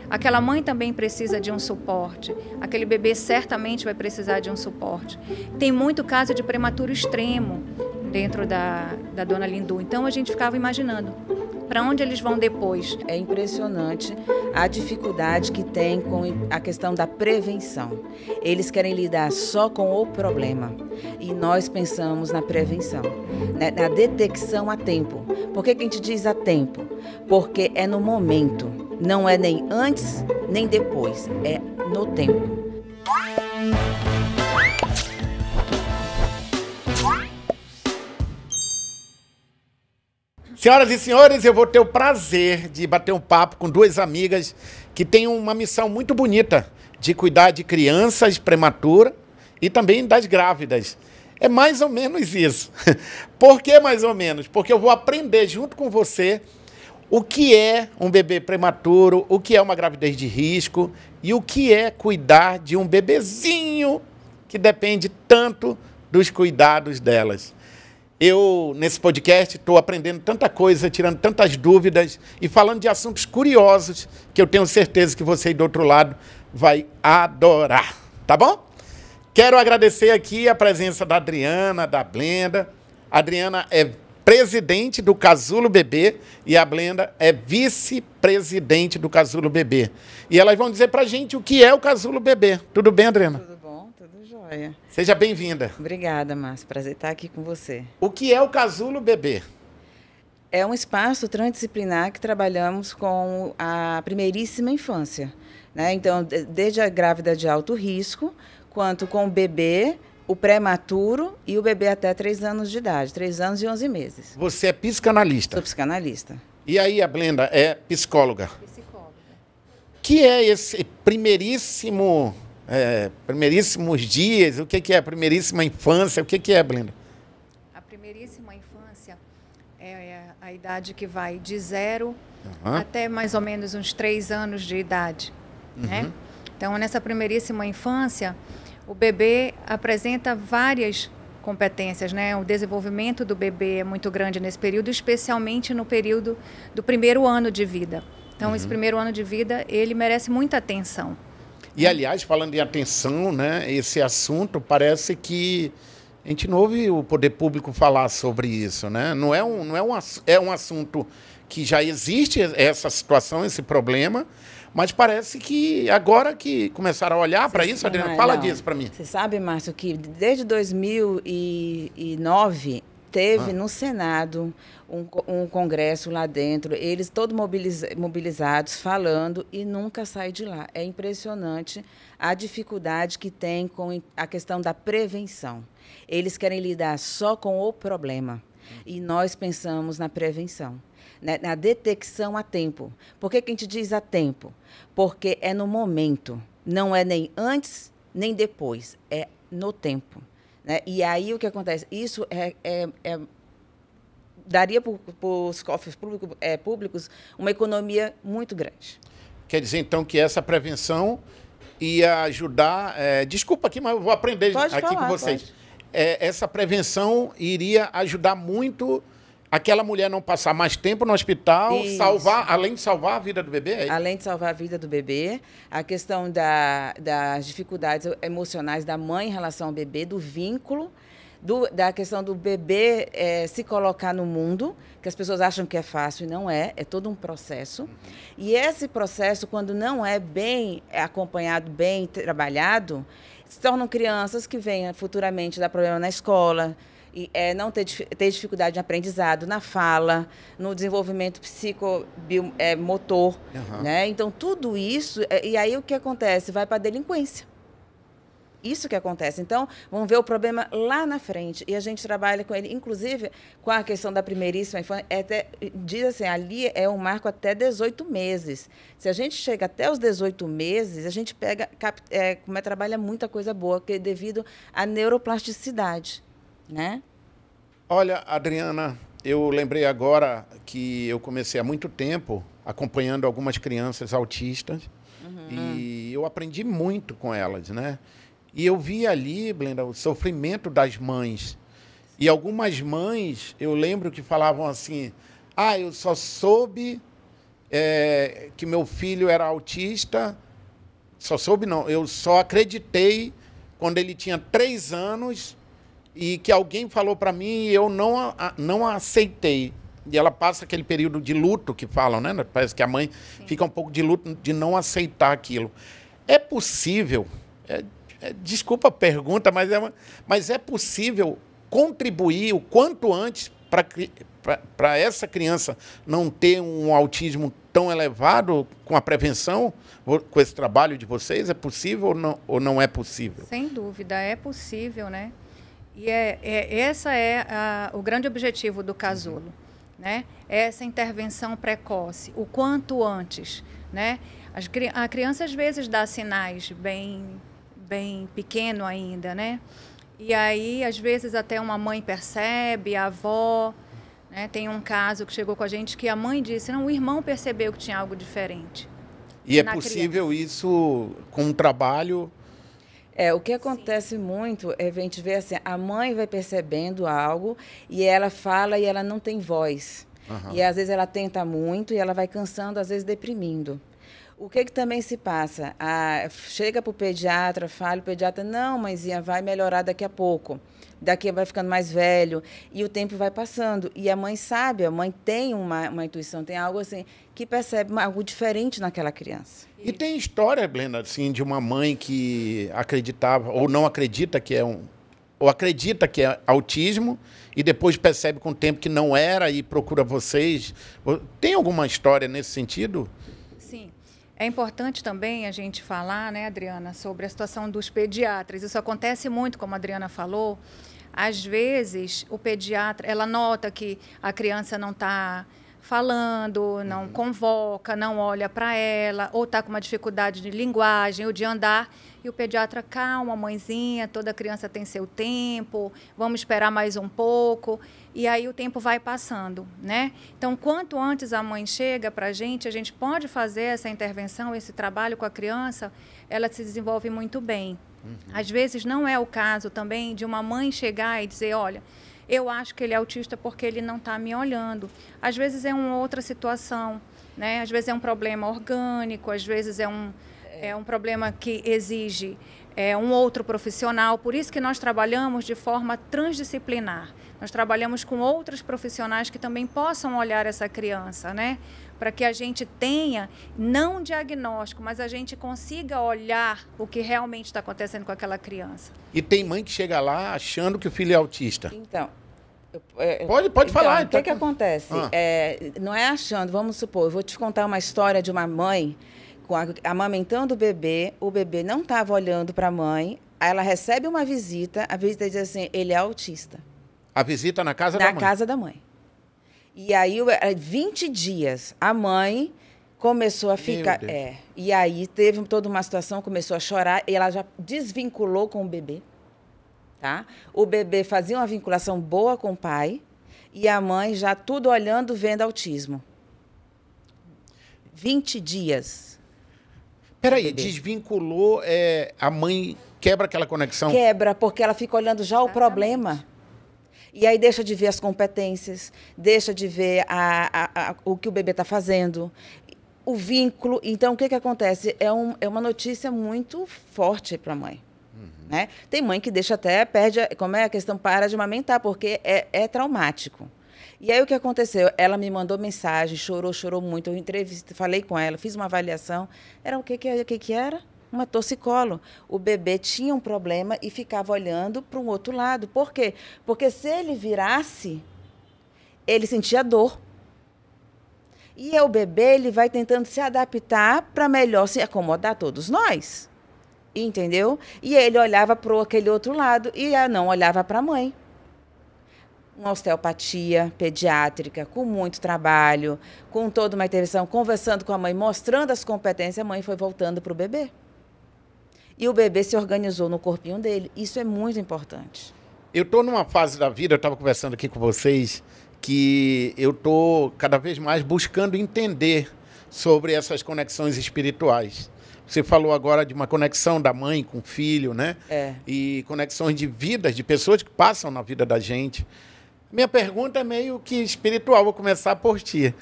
aquela mãe também precisa de um suporte, aquele bebê certamente vai precisar de um suporte. Tem muito caso de prematuro extremo dentro da dona Lindu, então a gente ficava imaginando para onde eles vão depois. É impressionante a dificuldade que tem com a questão da prevenção. Eles querem lidar só com o problema e nós pensamos na prevenção, né? Na detecção a tempo. Por que a gente diz a tempo? Porque é no momento, não é nem antes nem depois, é no tempo. Senhoras e senhores, eu vou ter o prazer de bater um papo com duas amigas que têm uma missão muito bonita de cuidar de crianças prematuras e também das grávidas. É mais ou menos isso. Por que mais ou menos? Porque eu vou aprender junto com você o que é um bebê prematuro, o que é uma gravidez de risco e o que é cuidar de um bebezinho que depende tanto dos cuidados delas. Eu, nesse podcast, estou aprendendo tanta coisa, tirando tantas dúvidas e falando de assuntos curiosos que eu tenho certeza que você aí do outro lado vai adorar, tá bom? Quero agradecer aqui a presença da Adriana, da Blenda. A Adriana é presidente do Casulo Bebê e a Blenda é vice-presidente do Casulo Bebê. E elas vão dizer pra gente o que é o Casulo Bebê. Tudo bem, Adriana? Tudo bom, tudo jóia. Seja bem-vinda. Obrigada, Márcio. Prazer estar aqui com você. O que é o Casulo Bebê? É um espaço transdisciplinar que trabalhamos com a primeiríssima infância, né? Então, desde a grávida de alto risco, quanto com o bebê, o prematuro e o bebê até 3 anos de idade, 3 anos e 11 meses. Você é psicanalista. Sou psicanalista. E aí a Blenda é psicóloga. Psicóloga. Que é esse primeiríssimos dias? O que é a primeiríssima infância? O que é, Blenda? A primeiríssima infância é a idade que vai de 0 até mais ou menos uns 3 anos de idade, né? Então, nessa primeiríssima infância, o bebê apresenta várias competências, né? O desenvolvimento do bebê é muito grande nesse período, especialmente no período do primeiro ano de vida. Então, esse primeiro ano de vida, ele merece muita atenção. E, aliás, falando em atenção, né, esse assunto parece que a gente não ouve o poder público falar sobre isso, né? É um assunto que já existe essa situação, esse problema, mas parece que agora que começaram a olhar para isso, Adriana, fala disso para mim. Você sabe, Márcio, que desde 2009 teve no Senado um congresso lá dentro, eles todos mobilizados, falando, e nunca sai de lá. É impressionante a dificuldade que tem com a questão da prevenção. Eles querem lidar só com o problema, e nós pensamos na prevenção, né? Na detecção a tempo. Por que a gente diz a tempo? Porque é no momento, não é nem antes nem depois, é no tempo, né? E aí o que acontece? Isso daria para os cofres públicos uma economia muito grande. Quer dizer, então, que essa prevenção ia ajudar... desculpa aqui, mas eu vou aprender aqui com vocês. Essa prevenção iria ajudar muito aquela mulher não passar mais tempo no hospital, além de salvar a vida do bebê? Além de salvar a vida do bebê, a questão das dificuldades emocionais da mãe em relação ao bebê, do vínculo, da questão do bebê se colocar no mundo, que as pessoas acham que é fácil e não é todo um processo. E esse processo, quando não é bem acompanhado, bem trabalhado, se tornam crianças que venham futuramente dar problema na escola, e não ter dificuldade de aprendizado, na fala, no desenvolvimento psicomotor, né? Então, tudo isso, e aí o que acontece? Vai para a delinquência. Isso que acontece. Então, vamos ver o problema lá na frente. E a gente trabalha com ele, inclusive, com a questão da primeiríssima infância. Diz assim, ali é um marco até 18 meses. Se a gente chega até os 18 meses, a gente trabalha muita coisa boa, porque devido à neuroplasticidade, né? Olha, Adriana, eu lembrei agora que eu comecei há muito tempo acompanhando algumas crianças autistas e eu aprendi muito com elas, né? E eu vi ali, Blenda, o sofrimento das mães. E algumas mães, eu lembro que falavam assim, eu só soube que meu filho era autista, só soube não, eu só acreditei quando ele tinha 3 anos e que alguém falou para mim e eu não aceitei. E ela passa aquele período de luto que falam, né? Parece que a mãe fica um pouco de luto de não aceitar aquilo. É possível, desculpa a pergunta, mas é possível contribuir o quanto antes para essa criança não ter um autismo tão elevado com a prevenção, com esse trabalho de vocês? É possível ou não é possível? Sem dúvida, é possível, né? E essa é o grande objetivo do casulo, né? Essa intervenção precoce, o quanto antes, né? A criança às vezes dá sinais bem pequeno ainda, né? E aí, às vezes, até uma mãe percebe, a avó, né? Tem um caso que chegou com a gente que a mãe disse, não, o irmão percebeu que tinha algo diferente. E é possível isso com um trabalho? O que acontece muito é a gente ver assim, a mãe vai percebendo algo e ela fala e ela não tem voz. Uhum. E às vezes ela tenta muito e ela vai cansando, às vezes deprimindo. O que também se passa? Chega para o pediatra, fala, o pediatra, não, mãezinha, vai melhorar daqui a pouco. Daqui vai ficando mais velho e o tempo vai passando. E a mãe sabe, a mãe tem uma intuição, tem algo assim, que percebe algo diferente naquela criança. E tem história, Glenda, assim, de uma mãe que acreditava ou não acredita que ou acredita que é autismo e depois percebe com o tempo que não era e procura vocês. Tem alguma história nesse sentido? Sim. É importante também a gente falar, né, Adriana, sobre a situação dos pediatras. Isso acontece muito, como a Adriana falou. Às vezes, o pediatra, ela nota que a criança não está falando, não convoca, não olha para ela, ou está com uma dificuldade de linguagem ou de andar, e o pediatra, calma, mãezinha, toda criança tem seu tempo, vamos esperar mais um pouco, e aí o tempo vai passando, né? Então, quanto antes a mãe chega para a gente pode fazer essa intervenção, esse trabalho com a criança, ela se desenvolve muito bem. Às vezes não é o caso também de uma mãe chegar e dizer, olha, eu acho que ele é autista porque ele não está me olhando. Às vezes é uma outra situação, né? Às vezes é um problema orgânico, às vezes é um problema que exige um outro profissional. Por isso que nós trabalhamos de forma transdisciplinar. Nós trabalhamos com outros profissionais que também possam olhar essa criança, né? Para que a gente tenha, não um diagnóstico, mas a gente consiga olhar o que realmente está acontecendo com aquela criança. E tem mãe que chega lá achando que o filho é autista. Então, pode falar. O que acontece? Não é achando, vamos supor, eu vou te contar uma história de uma mãe amamentando o bebê não estava olhando para a mãe, aí ela recebe uma visita, a visita diz assim, ele é autista. A visita na casa da mãe? Na casa da mãe. E aí, 20 dias, a mãe começou a ficar... E aí teve toda uma situação, começou a chorar, e ela já desvinculou com o bebê. Tá? O bebê fazia uma vinculação boa com o pai, e a mãe já tudo olhando, vendo autismo. 20 dias. Peraí, desvinculou, a mãe quebra aquela conexão? Quebra, porque ela fica olhando já o problema. E aí deixa de ver as competências, deixa de ver o que o bebê está fazendo, o vínculo. Então, o que acontece? É uma notícia muito forte para a mãe. Né? Tem mãe que deixa até, perde, como é a questão, para de amamentar, porque é traumático. E aí o que aconteceu? Ela me mandou mensagem, chorou muito. Eu falei com ela, fiz uma avaliação. Era o que era? Uma torcicolo. O bebê tinha um problema e ficava olhando para um outro lado. Por quê? Porque se ele virasse, ele sentia dor. E o bebê ele vai tentando se adaptar para melhor se acomodar todos nós. Entendeu? E ele olhava para aquele outro lado e não olhava para a mãe. Uma osteopatia pediátrica, com muito trabalho, com toda uma intervenção, conversando com a mãe, mostrando as competências, a mãe foi voltando para o bebê. E o bebê se organizou no corpinho dele. Isso é muito importante. Eu estou numa fase da vida, eu estava conversando aqui com vocês, que eu estou cada vez mais buscando entender sobre essas conexões espirituais. Você falou agora de uma conexão da mãe com o filho, né? E conexões de vidas, de pessoas que passam na vida da gente. Minha pergunta é meio que espiritual, vou começar por ti.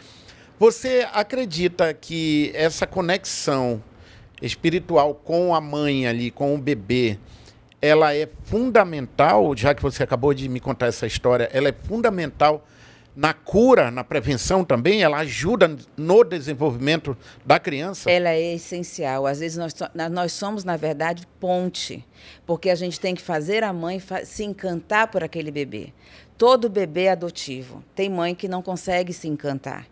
Você acredita que essa conexão espiritual com a mãe ali, com o bebê, ela é fundamental, já que você acabou de me contar essa história, ela é fundamental na cura, na prevenção também? Ela ajuda no desenvolvimento da criança? Ela é essencial. Às vezes nós somos, na verdade, ponte, porque a gente tem que fazer a mãe se encantar por aquele bebê. Todo bebê é adotivo. Tem mãe que não consegue se encantar.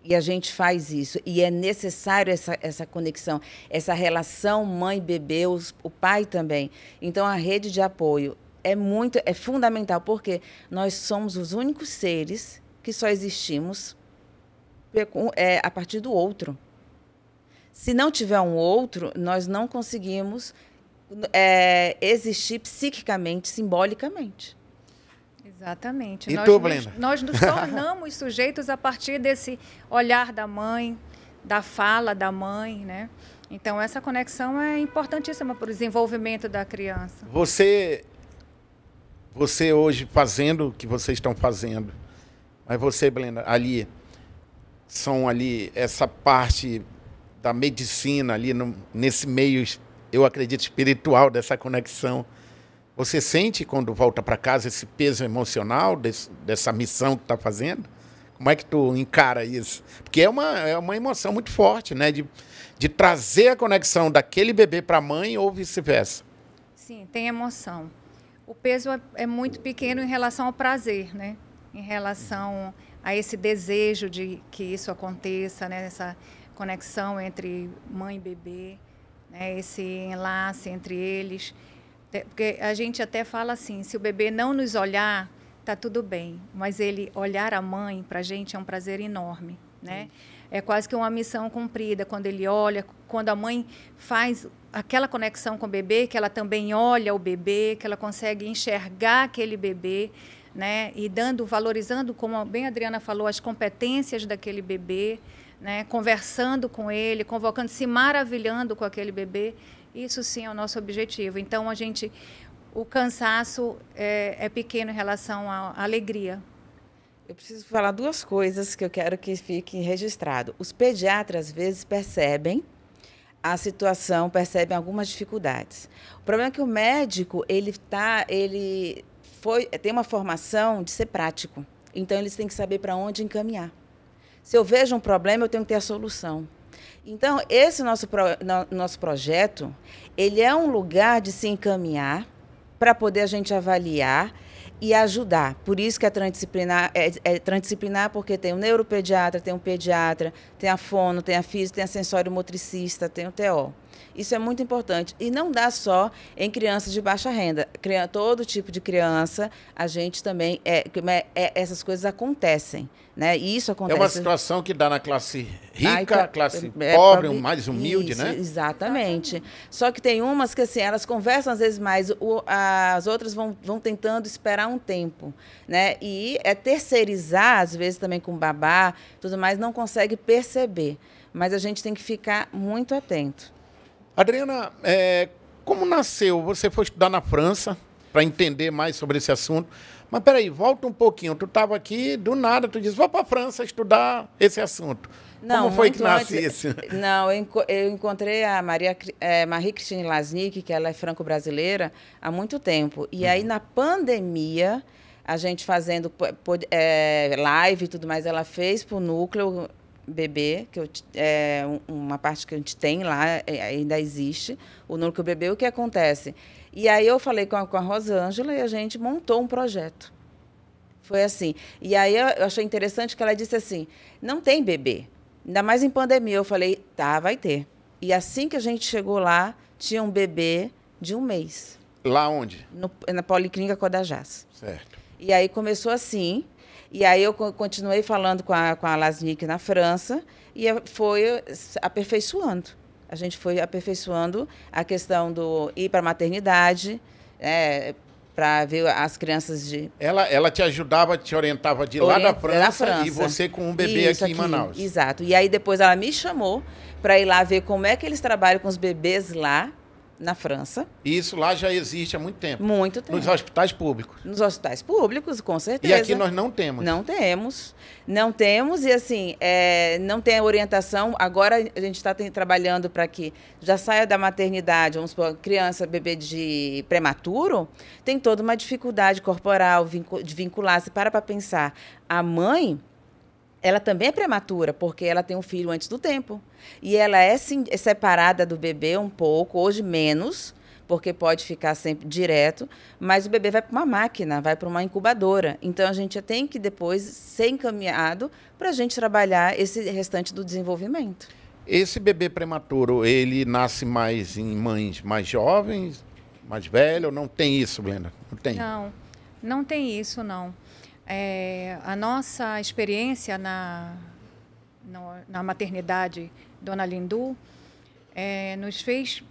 E a gente faz isso. E é necessário essa conexão, essa relação mãe-bebê, o pai também. Então, a rede de apoio é fundamental, porque nós somos os únicos seres que só existimos a partir do outro. Se não tiver um outro, nós não conseguimos existir psiquicamente, simbolicamente. Exatamente. E tu, Brenda? Nós nos tornamos sujeitos a partir desse olhar da mãe, da fala da mãe, né? Então, essa conexão é importantíssima para o desenvolvimento da criança. Você hoje fazendo o que vocês estão fazendo, mas você, Brenda, ali, são ali essa parte da medicina ali, nesse meio, eu acredito, espiritual dessa conexão. Você sente, quando volta para casa, esse peso emocional dessa missão que está fazendo? Como é que tu encara isso? Porque é uma emoção muito forte, né? De trazer a conexão daquele bebê para a mãe ou vice-versa. Sim, tem emoção. O peso é muito pequeno em relação ao prazer, né? Em relação a esse desejo de que isso aconteça, né? Essa conexão entre mãe e bebê, né? Esse enlace entre eles. Porque a gente até fala assim, se o bebê não nos olhar, tá tudo bem. Mas ele olhar a mãe, para a gente, é um prazer enorme, né? É quase que uma missão cumprida, quando ele olha, quando a mãe faz aquela conexão com o bebê, que ela também olha o bebê, que ela consegue enxergar aquele bebê, né? E valorizando, como bem a Adriana falou, as competências daquele bebê, né? Conversando com ele, convocando, se maravilhando com aquele bebê. Isso sim é o nosso objetivo. Então, o cansaço é pequeno em relação à alegria. Eu preciso falar duas coisas que eu quero que fique registrado. Os pediatras, às vezes, percebem a situação, percebem algumas dificuldades. O problema é que o médico, ele tem uma formação de ser prático. Então, eles têm que saber para onde encaminhar. Se eu vejo um problema, eu tenho que ter a solução. Então, esse nosso projeto, ele é um lugar de se encaminhar para poder a gente avaliar e ajudar. Por isso que é transdisciplinar, transdisciplinar, porque tem o neuropediatra, tem o pediatra, tem a fono, tem a física, tem a sensório-motricista, tem o TO. Isso é muito importante. E não dá só em crianças de baixa renda. Todo tipo de criança, a gente também... essas coisas acontecem, né? E isso acontece... É uma situação que dá na classe rica, classe pobre, mais humilde, isso, né? Exatamente. Só que tem umas que, assim, elas conversam às vezes mais, as outras vão tentando esperar um tempo, né? E terceirizar, às vezes também com babá, tudo mais, não consegue perceber. Mas a gente tem que ficar muito atento. Adriana, como nasceu? Você foi estudar na França para entender mais sobre esse assunto. Mas peraí, volta um pouquinho. Tu estava aqui, do nada, tu disse, vou para a França estudar esse assunto. Não, como foi que nasce isso? Não, eu encontrei a Marie-Christine Lasnik, que ela é franco-brasileira, há muito tempo. E aí, na pandemia, a gente fazendo live e tudo mais, ela fez para o núcleo bebê, que uma parte que a gente tem lá, ainda existe, o núcleo bebê. O que acontece? E aí eu falei com a Rosângela e a gente montou um projeto. Foi assim. E aí eu achei interessante que ela disse assim, não tem bebê, ainda mais em pandemia. Eu falei, tá, vai ter. E assim que a gente chegou lá, tinha um bebê de 1 mês. Lá onde? Na Policlínica Codajás. Certo. E aí começou assim. E aí eu continuei falando com a Lasnik na França e foi aperfeiçoando. A gente foi aperfeiçoando a questão do ir para a maternidade, para ver as crianças de... Ela te ajudava, te orientava de lá da França e você com um bebê aqui em Manaus. Exato. E aí depois ela me chamou para ir lá ver como é que eles trabalham com os bebês lá, na França. E isso lá já existe há muito tempo. Muito tempo. Nos hospitais públicos. Nos hospitais públicos, com certeza. E aqui nós não temos. Não temos. Não temos e, assim, não tem orientação. Agora a gente está trabalhando para que já saia da maternidade, vamos supor, criança, bebê de prematuro, tem toda uma dificuldade corporal de vincular-se. Para pensar. A mãe, ela também é prematura, porque ela tem um filho antes do tempo. E ela é separada do bebê um pouco, hoje menos, porque pode ficar sempre direto, mas o bebê vai para uma máquina, vai para uma incubadora. Então, a gente tem que depois ser encaminhado para a gente trabalhar esse restante do desenvolvimento. Esse bebê prematuro, ele nasce mais em mães mais jovens, mais velhas, ou não tem isso, Blenda? Não tem? Não, não tem isso, não. A nossa experiência na maternidade Dona Lindu nos fez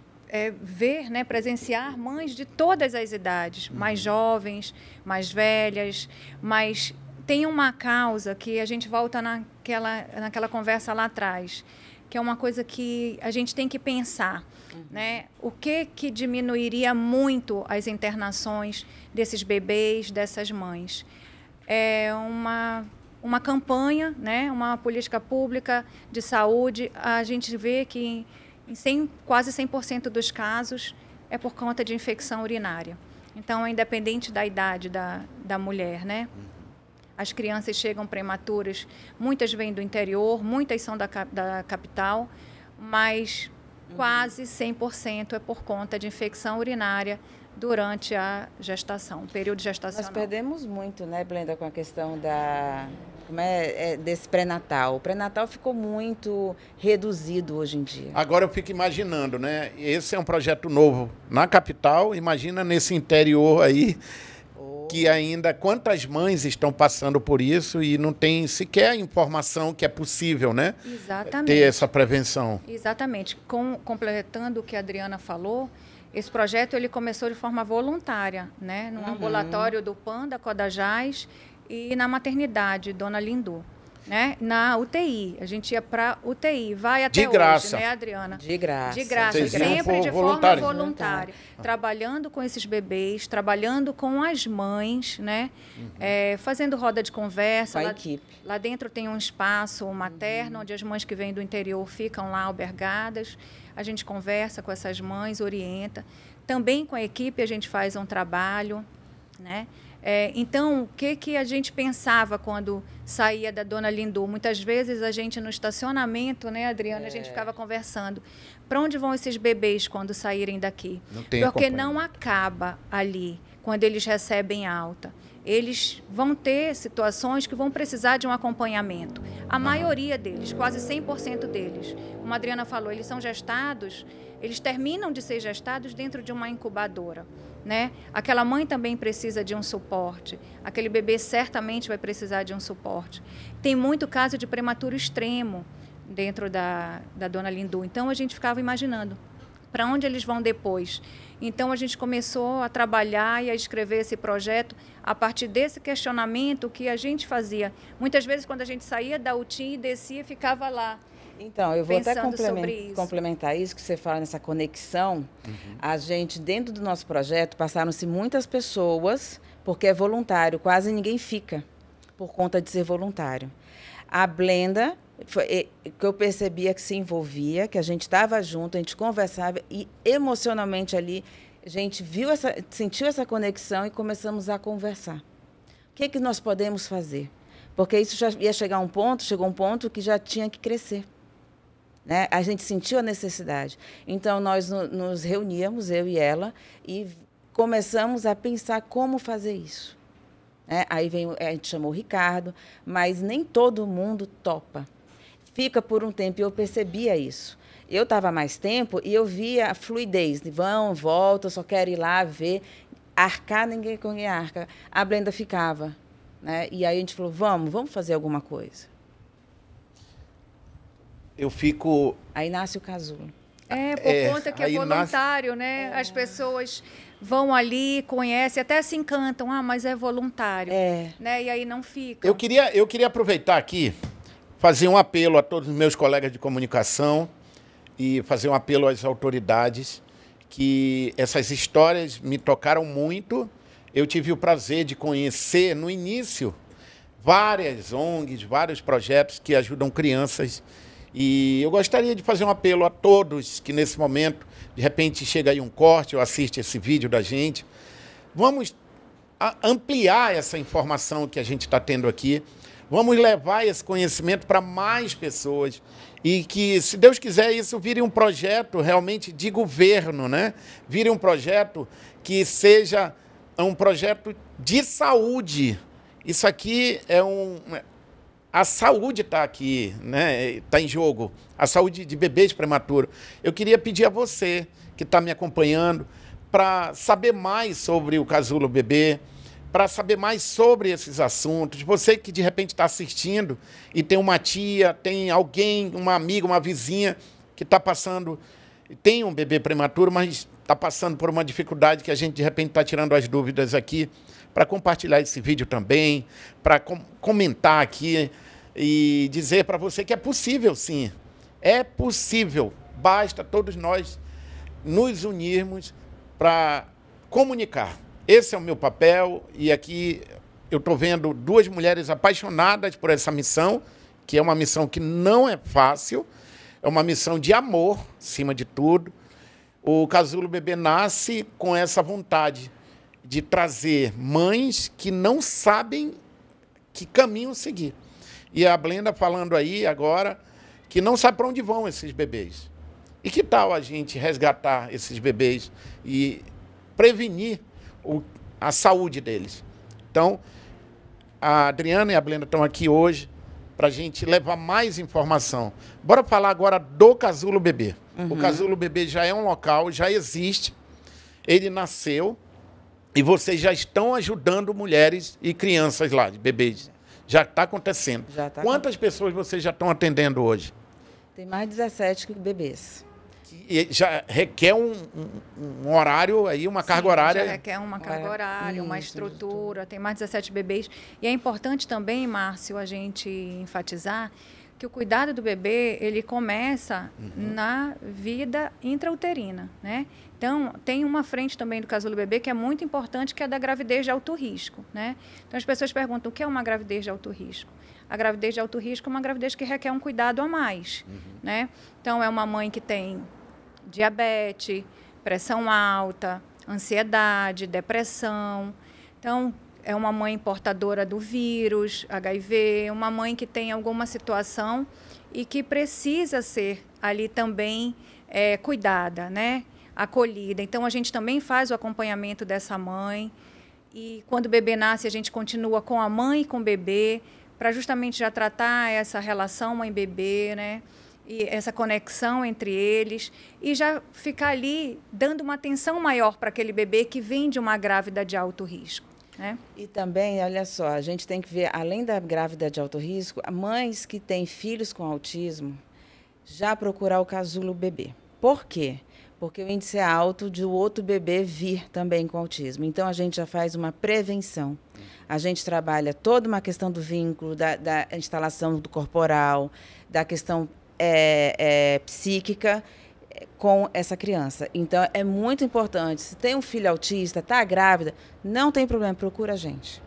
ver, né, presenciar mães de todas as idades, mais jovens, mais velhas, mas tem uma causa que a gente volta naquela conversa lá atrás, que é uma coisa que a gente tem que pensar, né? O que diminuiria muito as internações desses bebês, dessas mães? É uma campanha, né, uma política pública de saúde. A gente vê que em quase 100% dos casos é por conta de infecção urinária. Então, é independente da idade da mulher, né? As crianças chegam prematuras, muitas vêm do interior, muitas são da capital, mas quase 100% é por conta de infecção urinária durante a gestação, o período gestacional. Nós perdemos muito, né, Blenda, com a questão desse pré-natal. O pré-natal ficou muito reduzido hoje em dia. Agora eu fico imaginando, né? Esse é um projeto novo na capital, imagina nesse interior aí, que ainda quantas mães estão passando por isso e não tem sequer a informação que é possível, né? Exatamente. Ter essa prevenção. Exatamente. Completando o que a Adriana falou, esse projeto ele começou de forma voluntária, né? No ambulatório do PAN, da Codajás, e na maternidade, Dona Lindu, né? Na UTI. A gente ia para UTI. Vai até de graça. Hoje, né, Adriana? De graça. De graça. Vocês Sempre de forma voluntária. Voluntário. Trabalhando com esses bebês, trabalhando com as mães, né? Fazendo roda de conversa. Com a equipe. Lá dentro tem um espaço materno, onde as mães que vêm do interior ficam lá albergadas. A gente conversa com essas mães, orienta. Também com a equipe a gente faz um trabalho, né? Então, o que a gente pensava quando saía da Dona Lindu? Muitas vezes a gente no estacionamento, né, Adriana, a gente ficava conversando. Para onde vão esses bebês quando saírem daqui? Porque não acaba ali, quando eles recebem alta. Eles vão ter situações que vão precisar de um acompanhamento. A maioria deles, quase 100% deles, como a Adriana falou, eles são gestados, eles terminam de ser gestados dentro de uma incubadora, né? Aquela mãe também precisa de um suporte, aquele bebê certamente vai precisar de um suporte. Tem muito caso de prematuro extremo dentro da Dona Lindu, então a gente ficava imaginando para onde eles vão depois. Então, a gente começou a trabalhar e a escrever esse projeto a partir desse questionamento que a gente fazia. Muitas vezes, quando a gente saía da UTI e descia, ficava lá. Então, eu vou até complementar isso que você fala nessa conexão. A gente, dentro do nosso projeto, passaram-se muitas pessoas, porque é voluntário, quase ninguém fica por conta de ser voluntário. A Blenda, que eu percebia que se envolvia, que a gente estava junto, a gente conversava e emocionalmente ali a gente sentiu essa conexão e começamos a conversar. O que nós podemos fazer? Porque isso já ia chegou um ponto que já tinha que crescer, né? A gente sentiu a necessidade. Então, nós nos reuníamos, eu e ela, e começamos a pensar como fazer isso. Aí a gente chamou o Ricardo, mas nem todo mundo topa. Fica por um tempo, e eu percebia isso. Eu estava mais tempo e eu via a fluidez. Vão, volta, só quero ir lá ver. Arcar, ninguém arca. A Blenda ficava, né? E aí a gente falou, vamos fazer alguma coisa. Eu fico... Aí nasce o casulo. Por conta que é voluntário, né? As pessoas vão ali, conhecem, até se encantam. Mas é voluntário. Né? E aí não fica. Eu queria aproveitar aqui, fazer um apelo a todos os meus colegas de comunicação e fazer um apelo às autoridades que essas histórias me tocaram muito. Eu tive o prazer de conhecer, no início, várias ONGs, vários projetos que ajudam crianças. E eu gostaria de fazer um apelo a todos que, nesse momento, de repente, chega aí um corte ou assiste esse vídeo da gente. Vamos ampliar essa informação que a gente está tendo aqui. Vamos levar esse conhecimento para mais pessoas. E que, se Deus quiser, isso vire um projeto realmente de governo, né? Vire um projeto que seja um projeto de saúde. Isso aqui é a saúde está aqui, né? Está em jogo. A saúde de bebês prematuros. Eu queria pedir a você que está me acompanhando para saber mais sobre o Casulo Bebê, para saber mais sobre esses assuntos. Você que de repente está assistindo e tem uma tia, tem alguém, uma amiga, uma vizinha que está passando, tem um bebê prematuro, mas está passando por uma dificuldade que a gente de repente está tirando as dúvidas aqui, para compartilhar esse vídeo também, para comentar aqui e dizer para você que é possível, sim. É possível. Basta todos nós nos unirmos para comunicar. Esse é o meu papel e aqui eu estou vendo duas mulheres apaixonadas por essa missão, que é uma missão que não é fácil, é uma missão de amor, acima de tudo. O Casulo Bebê nasce com essa vontade de trazer mães que não sabem que caminho seguir. E a Blenda falando aí agora que não sabe para onde vão esses bebês. E que tal a gente resgatar esses bebês e prevenir a saúde deles? Então, a Adriana e a Blenda estão aqui hoje para a gente levar mais informação. Bora falar agora do Casulo Bebê. O Casulo Bebê já é um local, já existe, ele nasceu e vocês já estão ajudando mulheres e crianças lá, de bebês. Já está acontecendo. Quantas pessoas vocês já estão atendendo hoje? Tem mais de 17 bebês. E já requer um horário aí, uma carga horária. Já requer uma carga horária, uma estrutura, tem mais de 17 bebês. E é importante também, Márcio, a gente enfatizar que o cuidado do bebê, ele começa na vida intrauterina, né? Então, tem uma frente também do Casulo Bebê que é muito importante, que é da gravidez de alto risco, né? Então, as pessoas perguntam, o que é uma gravidez de alto risco? A gravidez de alto risco é uma gravidez que requer um cuidado a mais, né? Então, é uma mãe que tem diabetes, pressão alta, ansiedade, depressão. Então, é uma mãe portadora do vírus, HIV, uma mãe que tem alguma situação e que precisa ser ali também cuidada, né? Acolhida. Então, a gente também faz o acompanhamento dessa mãe e quando o bebê nasce, a gente continua com a mãe e com o bebê para justamente já tratar essa relação mãe-bebê, né? E essa conexão entre eles e já ficar ali dando uma atenção maior para aquele bebê que vem de uma grávida de alto risco, né? E também, olha só, a gente tem que ver, além da grávida de alto risco, mães que têm filhos com autismo, já procurar o Casulo Bebê. Por quê? Porque o índice é alto de o outro bebê vir também com autismo. Então, a gente já faz uma prevenção. A gente trabalha toda uma questão do vínculo, da instalação do corporal, da questão psíquica com essa criança. Então, é muito importante. Se tem um filho autista, está grávida, não tem problema, procura a gente.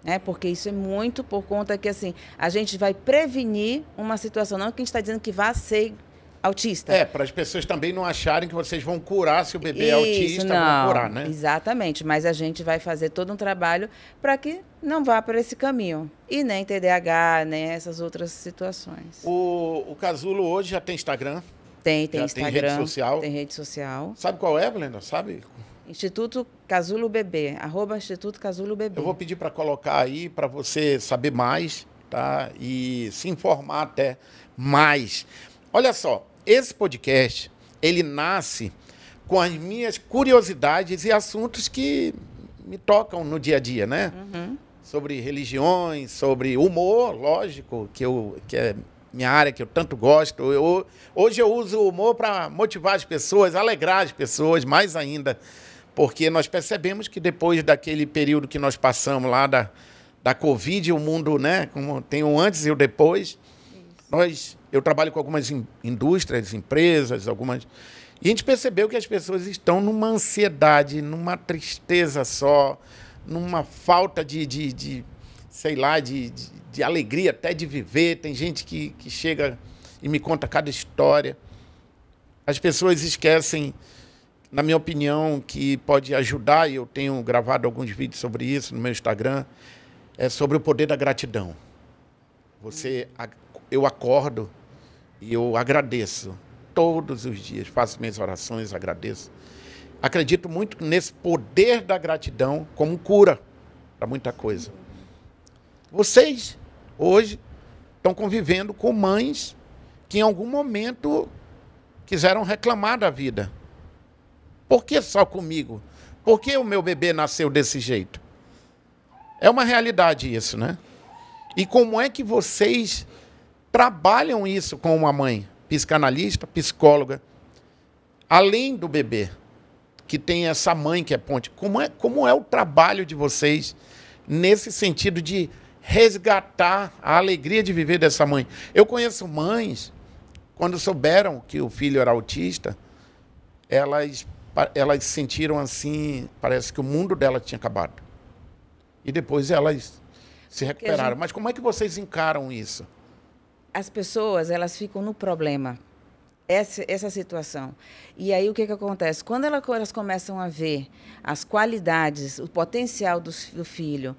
Né? Porque isso é muito por conta que, assim, a gente vai prevenir uma situação, não que a gente está dizendo que vá ser autista. Para as pessoas também não acharem que vocês vão curar se o bebê é autista, não, vão curar, né? Exatamente, mas a gente vai fazer todo um trabalho para que não vá por esse caminho. E nem TDAH, nem essas outras situações. O Casulo hoje já tem Instagram? Tem Instagram. Tem rede social? Tem rede social. Sabe qual é, Blenda? Sabe? Instituto Casulo Bebê, @Instituto Casulo Bebê. Eu vou pedir para colocar aí, para você saber mais, tá? E se informar até mais. Olha só, esse podcast, ele nasce com as minhas curiosidades e assuntos que me tocam no dia a dia, né? Sobre religiões, sobre humor, lógico, que é minha área que eu tanto gosto. Hoje eu uso o humor para motivar as pessoas, alegrar as pessoas, mais ainda, porque nós percebemos que depois daquele período que nós passamos lá da Covid, o mundo, né, como tem o antes e o depois, eu trabalho com algumas indústrias, empresas, algumas, E a gente percebeu que as pessoas estão numa ansiedade, numa tristeza só, numa falta sei lá, de alegria até de viver. Tem gente que chega e me conta cada história. As pessoas esquecem, na minha opinião, que pode ajudar, e eu tenho gravado alguns vídeos sobre isso no meu Instagram, é sobre o poder da gratidão. Eu acordo e eu agradeço todos os dias, faço minhas orações, agradeço. Acredito muito nesse poder da gratidão como cura para muita coisa. Vocês, hoje, estão convivendo com mães que em algum momento quiseram reclamar da vida. Por que só comigo? Por que o meu bebê nasceu desse jeito? É uma realidade isso, né? E como é que vocês trabalham isso com uma mãe? Psicanalista, psicóloga, além do bebê, que tem essa mãe que é ponte. Como é o trabalho de vocês nesse sentido de resgatar a alegria de viver dessa mãe? Eu conheço mães, quando souberam que o filho era autista, elas sentiram assim, parece que o mundo dela tinha acabado. E depois elas se recuperaram. Mas como é que vocês encaram isso? As pessoas, elas ficam no problema, essa situação. E aí o que acontece? Quando elas começam a ver as qualidades, o potencial do filho,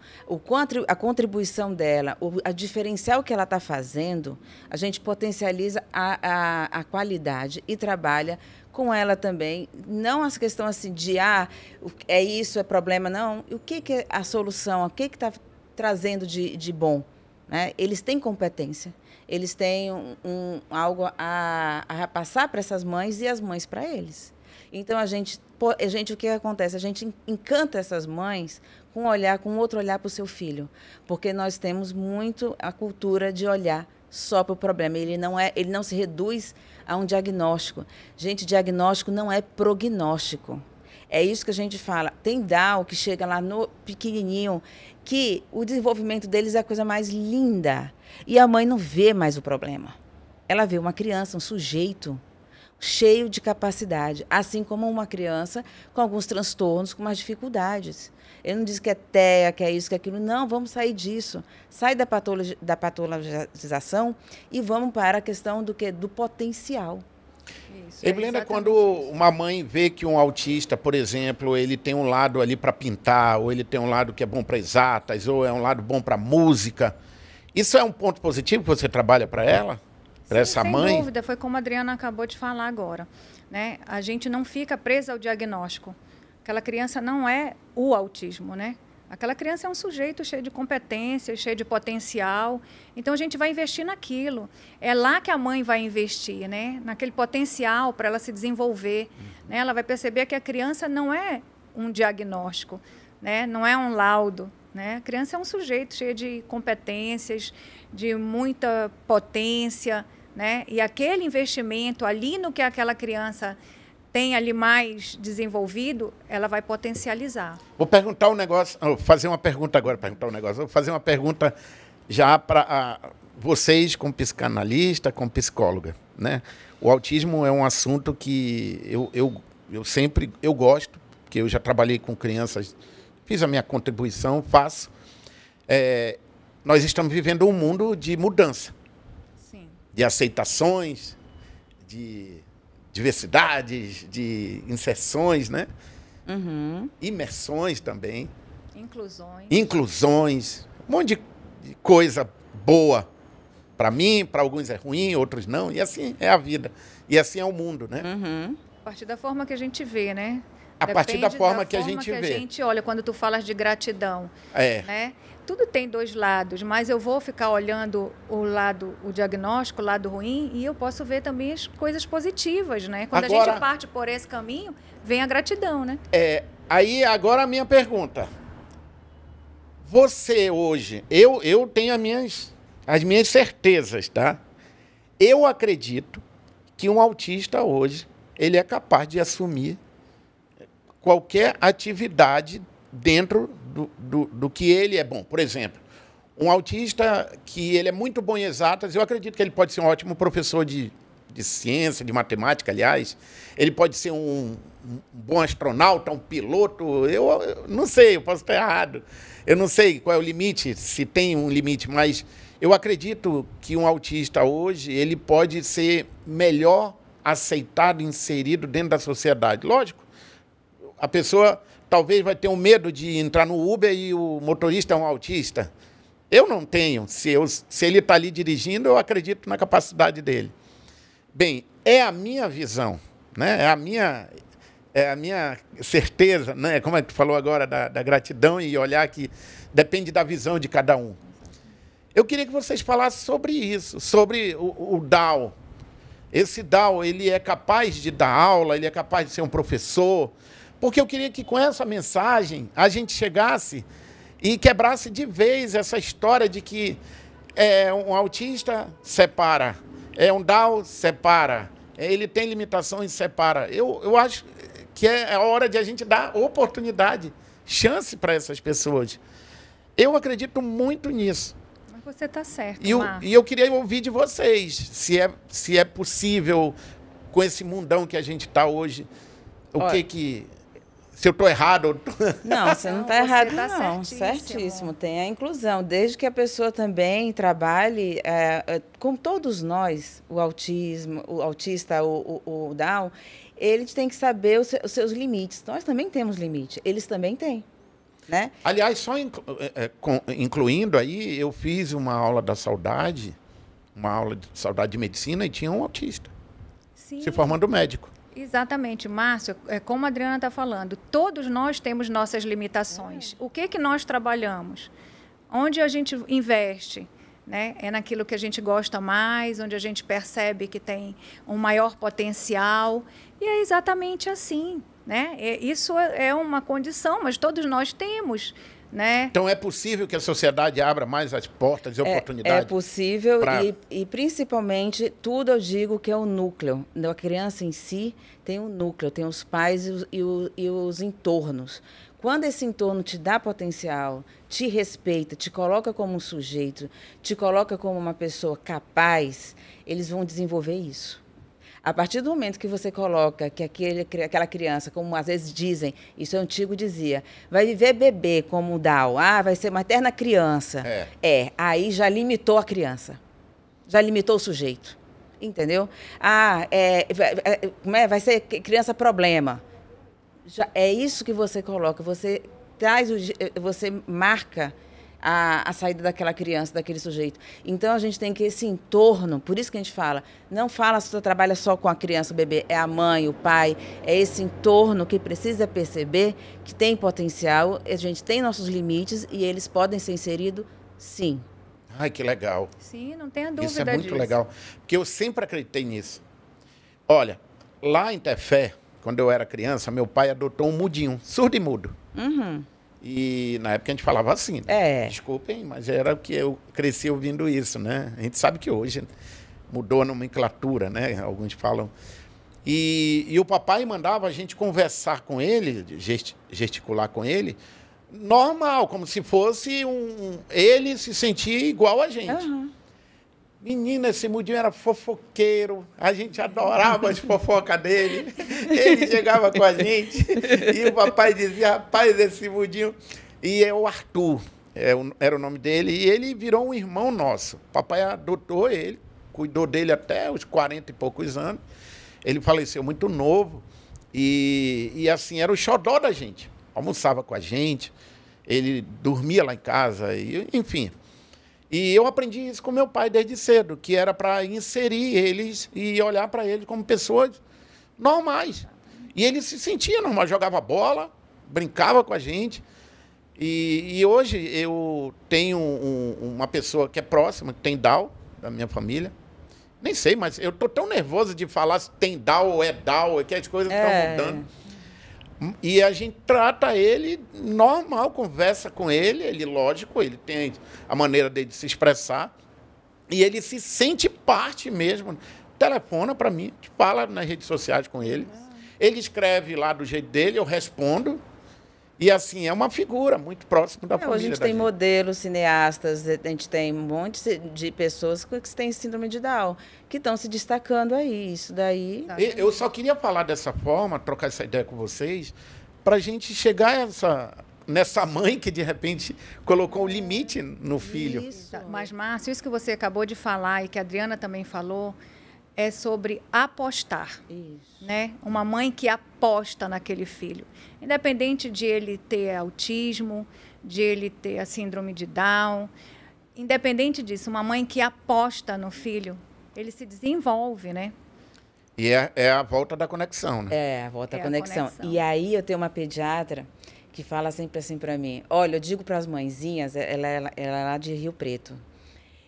a contribuição dela, a diferencial que ela está fazendo, a gente potencializa a qualidade e trabalha com ela também. Não as questões assim de, é isso, é problema, não. O que é a solução? O que está trazendo de bom? Né? Eles têm competência. Eles têm algo a passar para essas mães e as mães para eles. Então, o que acontece? A gente encanta essas mães com outro olhar para o seu filho, porque nós temos muito a cultura de olhar só para o problema. Ele não se reduz a um diagnóstico. Gente, diagnóstico não é prognóstico. É isso que a gente fala. Tem Down que chega lá no pequenininho, que o desenvolvimento deles é a coisa mais linda. E a mãe não vê mais o problema. Ela vê uma criança, um sujeito cheio de capacidade, assim como uma criança com alguns transtornos, com umas dificuldades. Eu não disse que é TEA, que é isso, que é aquilo. Não, vamos sair disso. Sai da patologização e vamos para a questão do potencial. Evelina, quando uma mãe vê que um autista, por exemplo, ele tem um lado ali para pintar, ou ele tem um lado que é bom para exatas, ou é um lado bom para música, isso é um ponto positivo que você trabalha para ela? Para essa mãe? Sem dúvida, foi como a Adriana acabou de falar agora. Né? A gente não fica presa ao diagnóstico. Aquela criança não é o autismo, né? Aquela criança é um sujeito cheio de competências, cheio de potencial. Então, a gente vai investir naquilo. É lá que a mãe vai investir, né? Naquele potencial para ela se desenvolver. Né? Ela vai perceber que a criança não é um diagnóstico, né? Não é um laudo. Né? A criança é um sujeito cheio de competências, de muita potência. Né? E aquele investimento ali no que aquela criança tem ali mais desenvolvido, ela vai potencializar. Vou perguntar um negócio, vou fazer uma pergunta agora, vou fazer uma pergunta já para vocês como psicanalista, como psicóloga, né? O autismo é um assunto que eu sempre gosto, porque eu já trabalhei com crianças, fiz a minha contribuição, faço. Nós estamos vivendo um mundo de mudança, sim, de aceitações, de diversidades, de inserções, né? Uhum. Imersões também. Inclusões. Um monte de coisa boa. Para mim, para alguns é ruim, outros não. E assim é a vida. E assim é o mundo, né? Uhum. A partir da forma que a gente vê, né? A partir da forma que a gente vê. A gente olha, quando tu falas de gratidão, né? Tudo tem dois lados, mas eu vou ficar olhando o diagnóstico, o lado ruim, e eu posso ver também as coisas positivas, né? Quando agora, a gente parte por esse caminho, vem a gratidão, né? Aí, agora a minha pergunta. Você hoje, eu tenho as minhas certezas, tá? Eu acredito que um autista hoje, ele é capaz de assumir qualquer atividade dentro do que ele é bom. Por exemplo, um autista que ele é muito bom em exatas, eu acredito que ele pode ser um ótimo professor de de ciência, de matemática, aliás. Ele pode ser um bom astronauta, um piloto. Eu não sei, eu posso estar errado. Eu não sei qual é o limite, se tem um limite, mas eu acredito que um autista hoje ele pode ser melhor aceitado, inserido dentro da sociedade. Lógico, a pessoa talvez vai ter um medo de entrar no Uber e o motorista é um autista. Eu não tenho. Se ele está ali dirigindo, eu acredito na capacidade dele. Bem, é a minha visão, né? É a minha certeza, né? Como é que tu falou agora da gratidão e olhar que depende da visão de cada um. Eu queria que vocês falassem sobre isso, sobre o Dal. Esse Dal, ele é capaz de dar aula, ele é capaz de ser um professor, porque eu queria que com essa mensagem a gente chegasse e quebrasse de vez essa história de que um autista separa, um Down separa, ele tem limitações e separa. Eu acho que é a hora de a gente dar oportunidade, chance para essas pessoas. Eu acredito muito nisso. Mas você está certo, E eu queria ouvir de vocês, se é possível, com esse mundão que a gente está hoje, se eu estou errado... Não, você não está errado, tá não. Certíssimo. Tem a inclusão. Desde que a pessoa também trabalhe, com todos nós, o autismo, o autista, o Down, ele tem que saber os seus limites. Nós também temos limite. Eles também têm. Né? Aliás, só incluindo aí, eu fiz uma aula da saudade, uma aula de saudade de medicina, e tinha um autista. Sim. Se formando médico. Exatamente, Márcio, como a Adriana está falando, todos nós temos nossas limitações. O que nós trabalhamos? Onde a gente investe? Né? É naquilo que a gente gosta mais, onde a gente percebe que tem um maior potencial. E é exatamente assim. Né? Isso é uma condição, mas todos nós temos. Né? Então, é possível que a sociedade abra mais as portas e oportunidades? É possível e, principalmente, tudo eu digo que é o núcleo. A criança em si tem um núcleo, tem os pais e os entornos. Quando esse entorno te dá potencial, te respeita, te coloca como um sujeito, te coloca como uma pessoa capaz, eles vão desenvolver isso. A partir do momento que você coloca que aquela criança, como às vezes dizem, isso é antigo dizia, vai viver bebê como o Down, vai ser uma eterna criança. Aí já limitou a criança, já limitou o sujeito, entendeu? Vai ser criança problema. É isso que você coloca, você marca a saída daquela criança, daquele sujeito. Então, a gente tem que esse entorno, por isso que a gente fala, não fala se você trabalha só com a criança, o bebê, é a mãe, o pai, é esse entorno que precisa perceber que tem potencial, a gente tem nossos limites e eles podem ser inseridos, sim. Ai, que legal. Sim, não tenha dúvida disso. Isso é muito legal, porque eu sempre acreditei nisso. Olha, lá em Tefé, quando eu era criança, meu pai adotou um mudinho, surdo e mudo. Uhum. E na época a gente falava assim, né? Desculpem, mas era o que eu cresci ouvindo isso, né? A gente sabe que hoje mudou a nomenclatura, né? Alguns falam. E o papai mandava a gente conversar com ele, gesticular com ele, normal, como se fosse ele se sentir igual a gente. Uhum. Menina, esse mudinho era fofoqueiro, a gente adorava as fofocas dele, ele chegava com a gente e o papai dizia, rapaz, esse mudinho... E é o Arthur, era o nome dele, e ele virou um irmão nosso. O papai adotou ele, cuidou dele até os 40 e poucos anos, ele faleceu muito novo, e assim, era o xodó da gente, almoçava com a gente, ele dormia lá em casa, enfim... E eu aprendi isso com meu pai desde cedo, que era para inserir eles e olhar para eles como pessoas normais. E ele se sentia normal, jogava bola, brincava com a gente. E hoje eu tenho uma pessoa que é próxima, que tem Down, da minha família. Nem sei, mas eu estou tão nervoso de falar se tem Down ou é Down, que as coisas estão mudando. E a gente trata ele normal, conversa com ele, lógico, ele tem a maneira dele de se expressar, e ele se sente parte mesmo. Telefona para mim, fala nas redes sociais com ele, ele escreve lá do jeito dele, eu respondo, E assim, é uma figura muito próxima da família. A gente tem modelos, cineastas, a gente tem um monte de pessoas que têm síndrome de Down, que estão se destacando aí. Isso daí... Eu só queria falar dessa forma, trocar essa ideia com vocês, para a gente chegar nessa mãe que, de repente, colocou um limite no filho. Isso. Mas, Márcio, isso que você acabou de falar e que a Adriana também falou, é sobre apostar. Isso. Né? Uma mãe que aposta naquele filho. Independente de ele ter autismo, de ele ter a síndrome de Down, independente disso, uma mãe que aposta no filho, ele se desenvolve, né? E é a volta da conexão, né? É, a volta da conexão. E aí eu tenho uma pediatra que fala sempre assim para mim, olha, eu digo para as mãezinhas, ela é lá de Rio Preto,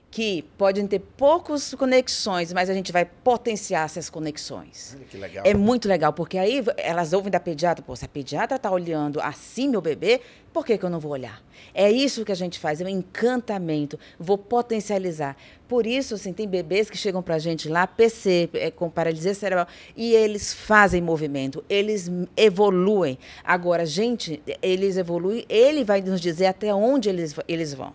que podem ter poucas conexões, mas a gente vai potenciar essas conexões. Olha que legal. É muito legal, porque aí elas ouvem da pediatra, pô, se a pediatra está olhando assim meu bebê, por que eu não vou olhar? É isso que a gente faz, é um encantamento, vou potencializar. Por isso, assim, tem bebês que chegam para a gente lá, PC, com paralisia cerebral, e eles fazem movimento, eles evoluem. Agora, gente, eles evoluem, ele vai nos dizer até onde eles vão.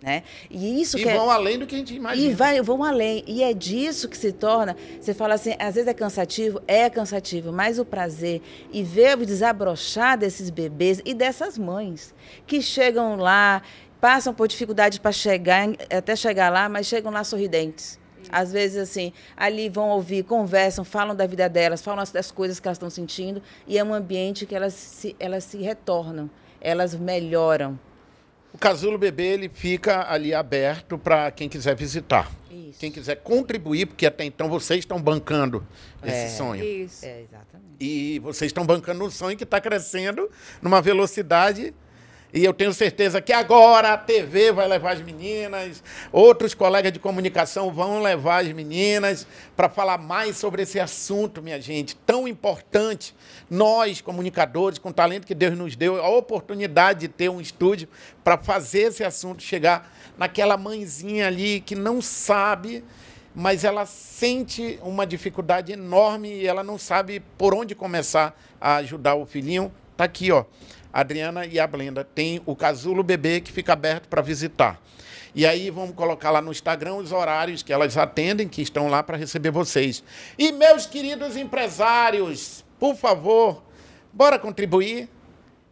Né? E isso vão além do que a gente imagina. E vão além. E é disso que se torna, você fala assim, às vezes é cansativo, mas o prazer e ver o desabrochar desses bebês e dessas mães que chegam lá, passam por dificuldade para chegar, até chegar lá, mas chegam lá sorridentes. Às vezes, assim, ali vão ouvir, conversam, falam da vida delas, falam das coisas que elas estão sentindo, e é um ambiente que elas se retornam, elas melhoram. O Casulo Bebê, ele fica ali aberto para quem quiser visitar. Isso. Quem quiser contribuir, porque até então vocês estão bancando esse sonho. Isso. Exatamente. E vocês estão bancando um sonho que está crescendo numa velocidade. E eu tenho certeza que agora a TV vai levar as meninas, outros colegas de comunicação vão levar as meninas para falar mais sobre esse assunto, minha gente, tão importante. Nós, comunicadores, com o talento que Deus nos deu, a oportunidade de ter um estúdio para fazer esse assunto chegar naquela mãezinha ali que não sabe, mas ela sente uma dificuldade enorme e ela não sabe por onde começar a ajudar o filhinho. Está aqui, ó. A Adriana e a Blenda tem o Casulo Bebê que fica aberto para visitar. E aí vamos colocar lá no Instagram os horários que elas atendem, que estão lá para receber vocês. E meus queridos empresários, por favor, bora contribuir?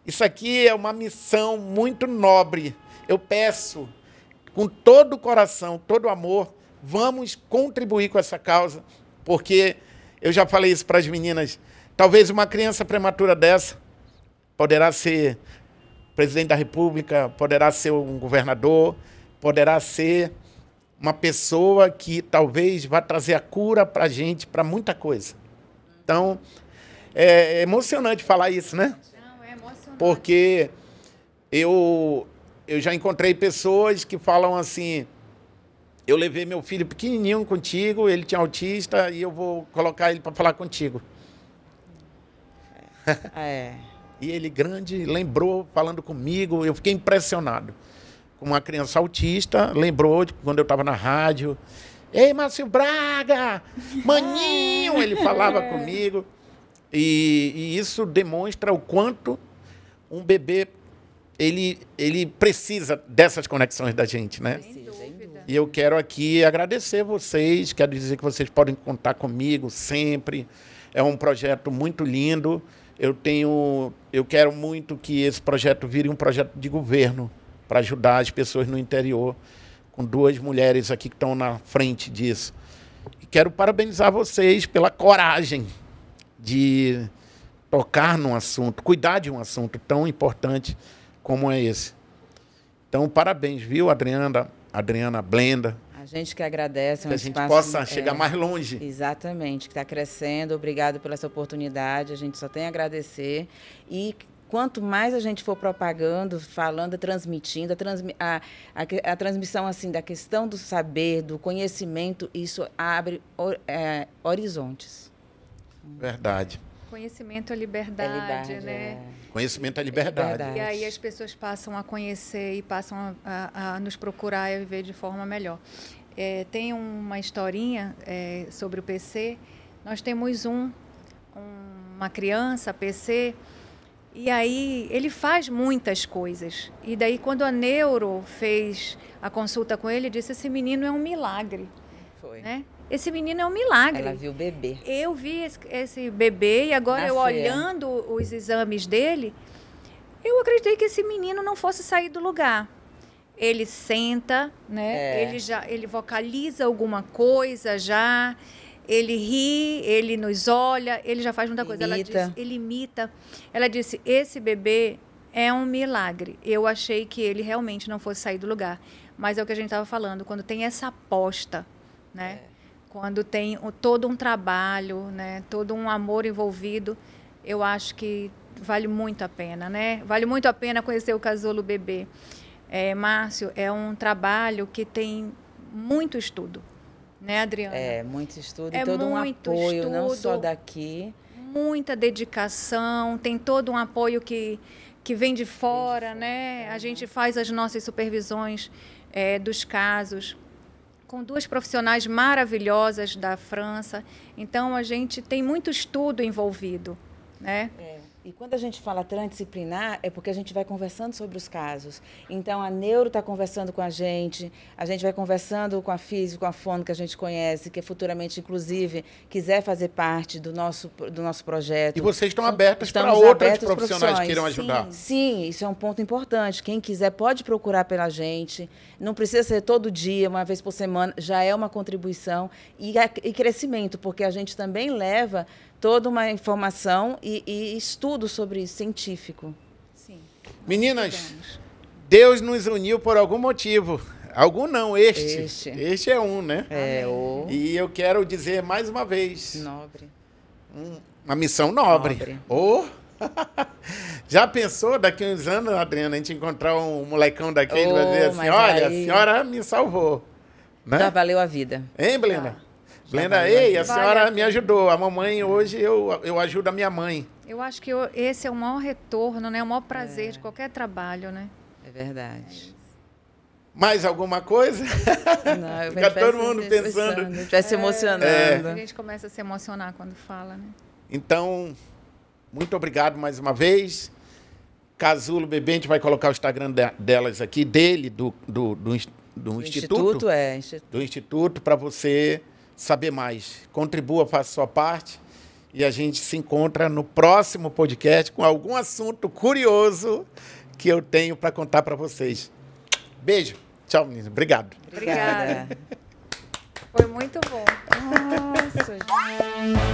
Isso aqui é uma missão muito nobre. Eu peço, com todo o coração, todo o amor, vamos contribuir com essa causa, porque eu já falei isso para as meninas, talvez uma criança prematura dessa poderá ser presidente da República, poderá ser um governador, poderá ser uma pessoa que talvez vá trazer a cura para a gente, para muita coisa. Então, é emocionante falar isso, né? Não, é emocionante. Porque eu já encontrei pessoas que falam assim, eu levei meu filho pequenininho contigo, ele tinha autista, e eu vou colocar ele para falar contigo. E ele grande, lembrou, falando comigo, eu fiquei impressionado. Com uma criança autista, lembrou de quando eu estava na rádio. Ei, Márcio Braga, maninho, ele falava comigo. E isso demonstra o quanto um bebê, ele precisa dessas conexões da gente, né? Sem dúvida. E eu quero aqui agradecer vocês, quero dizer que vocês podem contar comigo sempre. É um projeto muito lindo. Eu quero muito que esse projeto vire um projeto de governo para ajudar as pessoas no interior, com duas mulheres aqui que estão na frente disso. E quero parabenizar vocês pela coragem de tocar num assunto, cuidar de um assunto tão importante como é esse. Então, parabéns, viu, Adriana, Blenda. A gente que agradece. Que a gente possa chegar mais longe. Exatamente, que está crescendo. Obrigado pela essa oportunidade. A gente só tem a agradecer. E quanto mais a gente for propagando, falando, transmitindo, a transmissão assim da questão do saber, do conhecimento, isso abre horizontes. Verdade. Conhecimento é liberdade, né? Conhecimento é liberdade. E aí as pessoas passam a conhecer e passam a nos procurar e a viver de forma melhor. Tem uma historinha sobre o PC. Nós temos uma criança, PC, E aí ele faz muitas coisas. E daí quando a neuro fez a consulta com ele, disse: esse menino é um milagre. Foi. Né? Esse menino é um milagre. Ela viu o bebê. Eu vi esse bebê e agora eu olhando os exames dele, eu acreditei que esse menino não fosse sair do lugar. Ele senta, né? Ele vocaliza alguma coisa já, ele ri, ele nos olha, ele já faz muita coisa. Ela disse, ele imita. Ela disse: esse bebê é um milagre. Eu achei que ele realmente não fosse sair do lugar. Mas é o que a gente estava falando, quando tem essa aposta, né? Quando tem todo um trabalho, né? Todo um amor envolvido, eu acho que vale muito a pena, né? Vale muito a pena conhecer o Casulo Bebê. Márcio, é um trabalho que tem muito estudo, né, Adriana? Muito estudo e todo um apoio, não só daqui. Muita dedicação, tem todo um apoio que vem de fora, né? A gente faz as nossas supervisões dos casos com 2 profissionais maravilhosas da França. Então, a gente tem muito estudo envolvido, né? E quando a gente fala transdisciplinar, é porque a gente vai conversando sobre os casos. Então, a neuro está conversando com a gente vai conversando com a física, com a fono, que a gente conhece, que futuramente, inclusive, quiser fazer parte do nosso projeto. E vocês estão abertos para outros profissionais que queiram ajudar? Sim, isso é um ponto importante. Quem quiser pode procurar pela gente. Não precisa ser todo dia, uma vez por semana, já é uma contribuição e crescimento, porque a gente também leva toda uma informação e estudo sobre isso, científico. Sim. Meninas, Deus nos uniu por algum motivo. Algum não, este. Este é um, né? E eu quero dizer mais uma vez. Nobre. Uma missão nobre. Já pensou daqui a uns anos, Adriana, a gente encontrar um molecão daqui e vai dizer assim: olha, a senhora me salvou. Né? Já valeu a vida. Hein, Blenda? Blenda, a senhora me ajudou. A mamãe, hoje, eu ajudo a minha mãe. Eu acho que esse é o maior retorno, né? O maior prazer de qualquer trabalho, né? É verdade. Mais alguma coisa? Não, fica todo mundo pensando. Vai se emocionando. A gente começa a se emocionar quando fala, né? Então, muito obrigado mais uma vez. Casulo Bebê, a gente vai colocar o Instagram delas aqui, dele, do Instituto. Do Instituto, para você saber mais. Contribua, faça a sua parte. E a gente se encontra no próximo podcast com algum assunto curioso que eu tenho para contar para vocês. Beijo. Tchau, menina. Obrigado. Obrigada. Foi muito bom. Nossa, gente.